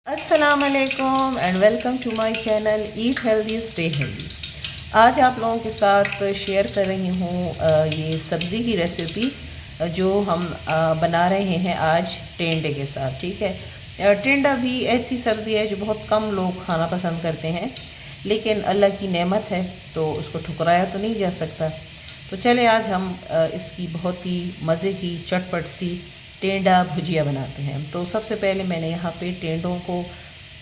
अस्सलामुअलैकुम and welcome to my channel eat healthy stay healthy. आज आप लोगों के साथ शेयर कर रही हूँ ये सब्ज़ी की रेसिपी जो हम बना रहे हैं आज टेंडे के साथ। ठीक है, टेंडा भी ऐसी सब्ज़ी है जो बहुत कम लोग खाना पसंद करते हैं, लेकिन अल्लाह की नेमत है तो उसको ठुकराया तो नहीं जा सकता। तो चले आज हम इसकी बहुत ही मज़े की चटपट सी टेंडा भुजिया बनाते हैं। तो सबसे पहले मैंने यहाँ पे टेंडों को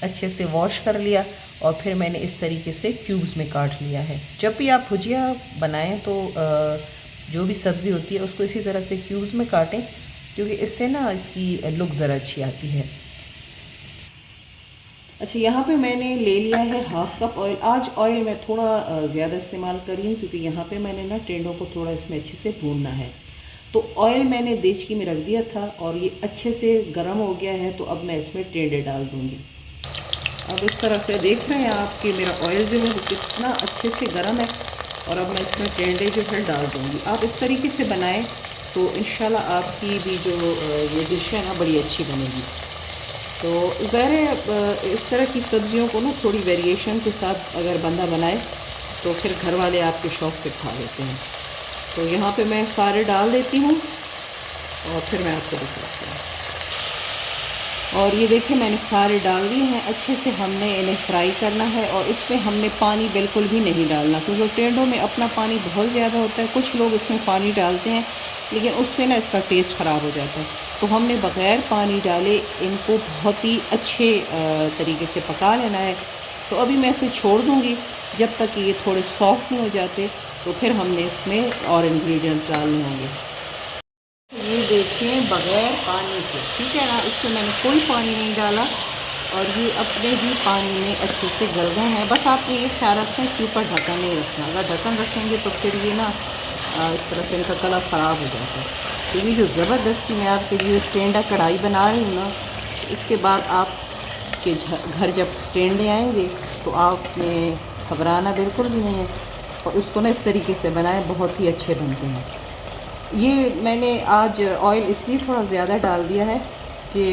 अच्छे से वॉश कर लिया और फिर मैंने इस तरीके से क्यूब्स में काट लिया है। जब भी आप भुजिया बनाएं तो जो भी सब्ज़ी होती है उसको इसी तरह से क्यूब्स में काटें, क्योंकि इससे ना इसकी लुक ज़रा अच्छी आती है। अच्छा, यहाँ पे मैंने ले लिया है हाफ़ कप ऑयल। आज ऑयल मैं थोड़ा ज़्यादा इस्तेमाल कर रही हूँ क्योंकि यहाँ पे मैंने ना टेंडों को थोड़ा इसमें अच्छे से भूनना है। तो ऑयल मैंने देचकी में रख दिया था और ये अच्छे से गर्म हो गया है, तो अब मैं इसमें टेंडे डाल दूँगी। अब इस तरह से देख रहे हैं आप कि मेरा ऑयल जो है वो कितना अच्छे से गर्म है और अब मैं इसमें टेंडे जो है डाल दूँगी। आप इस तरीके से बनाएं तो इंशाल्लाह आपकी भी जो ये डिश है ना बड़ी अच्छी बनेगी। तो ज़ाहिर इस तरह की सब्ज़ियों को ना थोड़ी वेरिएशन के साथ अगर बंदा बनाए तो फिर घर वाले आपके शौक़ से खा लेते हैं। तो यहाँ पे मैं सारे डाल देती हूँ और फिर मैं आपको दिखाती हूँ। और ये देखिए मैंने सारे डाल दिए हैं। अच्छे से हमने इन्हें फ्राई करना है और इसमें हमने पानी बिल्कुल भी नहीं डालना, क्योंकि टेंडों में अपना पानी बहुत ज़्यादा होता है। कुछ लोग इसमें पानी डालते हैं लेकिन उससे ना इसका टेस्ट ख़राब हो जाता है। तो हमने बग़ैर पानी डाले इनको बहुत ही अच्छे तरीके से पका लेना है। तो अभी मैं इसे छोड़ दूँगी जब तक कि ये थोड़े सॉफ्ट नहीं हो जाते, तो फिर हमने इसमें और इंग्रेडिएंट्स डालने होंगे। ये देखें बग़ैर पानी के, ठीक है ना, इसमें मैंने कोई पानी नहीं डाला और ये अपने ही पानी में अच्छे से गल गए हैं। बस आपको ये ख्याल रखें इसके ऊपर ढक्कन नहीं रखना। अगर ढक्कन रखेंगे तो फिर ये ना इस तरह से इनका कलर ख़राब हो जाता है। तो ये जो ज़बरदस्ती मैं आपके लिए टेंडा कढ़ाई बना रही हूँ ना, इसके बाद आपके घर जब टेंडे आएंगे तो आपने घबराना बिल्कुल भी नहीं है। और उसको ना इस तरीके से बनाएं, बहुत ही अच्छे बनते हैं। ये मैंने आज ऑयल इसलिए थोड़ा ज़्यादा डाल दिया है कि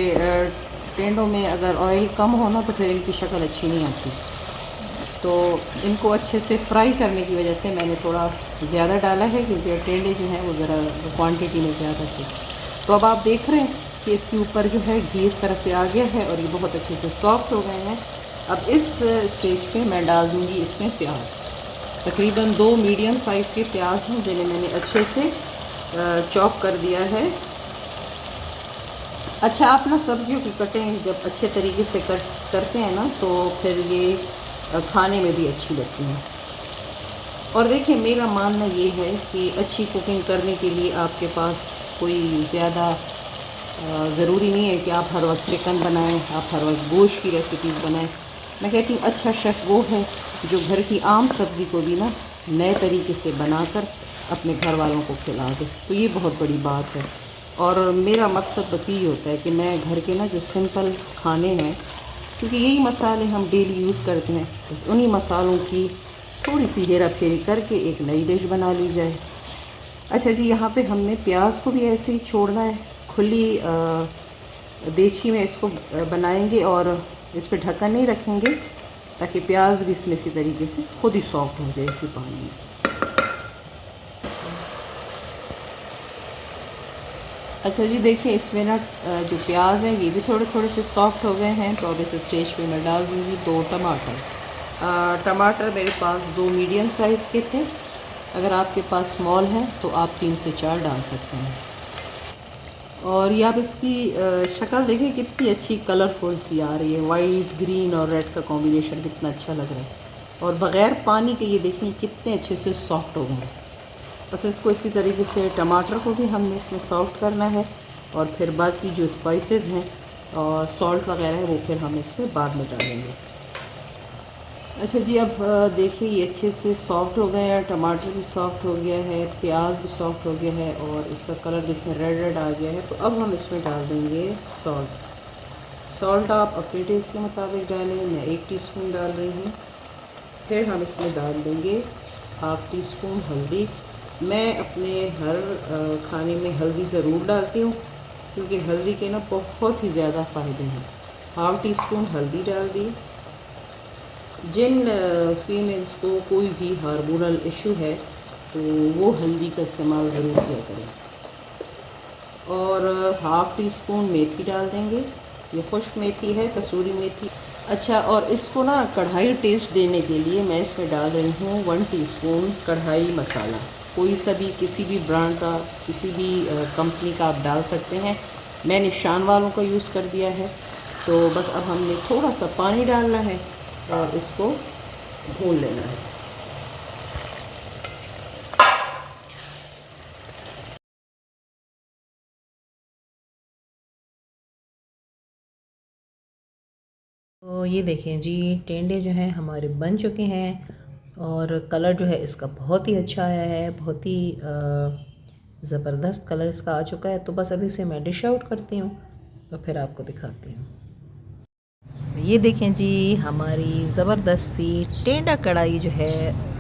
टेंडों में अगर ऑयल कम होना तो फिर इनकी शक्ल अच्छी नहीं आती। तो इनको अच्छे से फ्राई करने की वजह से मैंने थोड़ा ज़्यादा डाला है, क्योंकि टेंडे जो हैं वो ज़रा क्वांटिटी में ज़्यादा थे। तो अब आप देख रहे हैं कि इसके ऊपर जो है घी इस तरह से आ गया है और ये बहुत अच्छे से सॉफ्ट हो गए हैं। अब इस स्टेज पे मैं डाल दूँगी इसमें प्याज। तकरीबन 2 मीडियम साइज़ के प्याज हैं जिन्हें मैंने अच्छे से चॉप कर दिया है। अच्छा, आप ना सब्जियों की कटिंग जब अच्छे तरीके से करते हैं ना तो फिर ये खाने में भी अच्छी लगती हैं। और देखिए मेरा मानना ये है कि अच्छी कुकिंग करने के लिए आपके पास कोई ज़्यादा ज़रूरी नहीं है कि आप हर वक्त चिकन बनाएं, आप हर वक्त गोश्त की रेसिपीज़ बनाएं। मैं कहती हूँ अच्छा शेफ़ वो है जो घर की आम सब्ज़ी को भी ना नए तरीके से बनाकर अपने घर वालों को खिला दे। तो ये बहुत बड़ी बात है और मेरा मकसद बस यही होता है कि मैं घर के ना जो सिंपल खाने हैं, क्योंकि यही मसाले हम डेली यूज़ करते हैं, बस उन्हीं मसालों की थोड़ी सी हेरा फेरी करके एक नई डिश बना ली जाए। अच्छा जी, यहाँ पे हमने प्याज को भी ऐसे ही छोड़ना है। खुली देचकी में इसको बनाएंगे और इस पर ढक्कन नहीं रखेंगे ताकि प्याज भी इसमें इसी तरीके से खुद ही सॉफ्ट हो जाए इसी पानी में। अच्छा जी, देखिए इसमें ना जो प्याज हैं ये भी थोड़े थोड़े से सॉफ्ट हो गए हैं। तो अब इस स्टेज पे मैं डाल दूँगी 2 टमाटर। टमाटर मेरे पास 2 मीडियम साइज़ के थे। अगर आपके पास स्मॉल हैं तो आप 3 से 4 डाल सकते हैं। और ये आप इसकी शक्ल देखें कितनी अच्छी कलरफुल सी आ रही है। वाइट, ग्रीन और रेड का कॉम्बिनेशन कितना अच्छा लग रहा है। और बग़ैर पानी के ये देखें कितने अच्छे से सॉफ्ट हो गए हैं। बस इसको इसी तरीके से टमाटर को भी हमने इसमें सॉफ्ट करना है और फिर बाकी जो स्पाइसेस हैं और सॉल्ट वगैरह है वो फिर हम इसमें बाद में डालेंगे। अच्छा जी, अब देखिए ये अच्छे से सॉफ्ट हो गए हैं। टमाटर भी सॉफ्ट हो गया है, प्याज भी सॉफ्ट हो गया है और इसका कलर देखिए रेड रेड आ गया है। तो अब हम इसमें डाल देंगे सॉल्ट आप अपने टेस्ट के मुताबिक डालें। मैं 1 टीस्पून डाल रही हूँ। फिर हम इसमें डाल देंगे हाफ़ टी स्पून हल्दी। मैं अपने हर खाने में हल्दी ज़रूर डालती हूँ, क्योंकि हल्दी के ना बहुत ही ज़्यादा फ़ायदे हैं। हाफ टी स्पून हल्दी डाल दी। जिन फीमेल्स को कोई भी हार्मोनल इशू है तो वो हल्दी का इस्तेमाल ज़रूर किया करें। और हाफ टी स्पून मेथी डाल देंगे, ये खुश्क मेथी है, कसूरी मेथी। अच्छा, और इसको ना कढ़ाई टेस्ट देने के लिए मैं इसमें डाल रही हूँ 1 टीस्पून कढ़ाई मसाला। कोई सा भी, किसी भी ब्रांड का, किसी भी कंपनी का आप डाल सकते हैं। मैंने शान वालों का यूज़ कर दिया है। तो बस अब हमने थोड़ा सा पानी डालना है और इसको भून लेना है। तो ये देखें जी, टेंडे जो हैं हमारे बन चुके हैं और कलर जो है इसका बहुत ही अच्छा आया है, बहुत ही ज़बरदस्त कलर इसका आ चुका है। तो बस अभी इसे मैं डिश आउट करती हूँ तो फिर आपको दिखाती हूँ। ये देखें जी, हमारी ज़बरदस्त सी टेंडा कढ़ाई जो है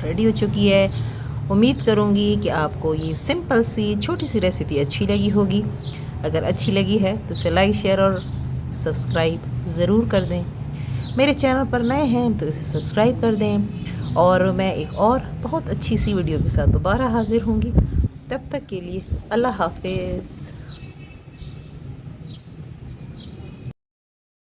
रेडी हो चुकी है। उम्मीद करूँगी कि आपको ये सिंपल सी छोटी सी रेसिपी अच्छी लगी होगी। अगर अच्छी लगी है तो इसे लाइक, शेयर और सब्सक्राइब ज़रूर कर दें। मेरे चैनल पर नए हैं तो इसे सब्सक्राइब कर दें। और मैं एक और बहुत अच्छी सी वीडियो के साथ दोबारा हाज़िर होंगी। तब तक के लिए अल्लाह हाफ़िज़।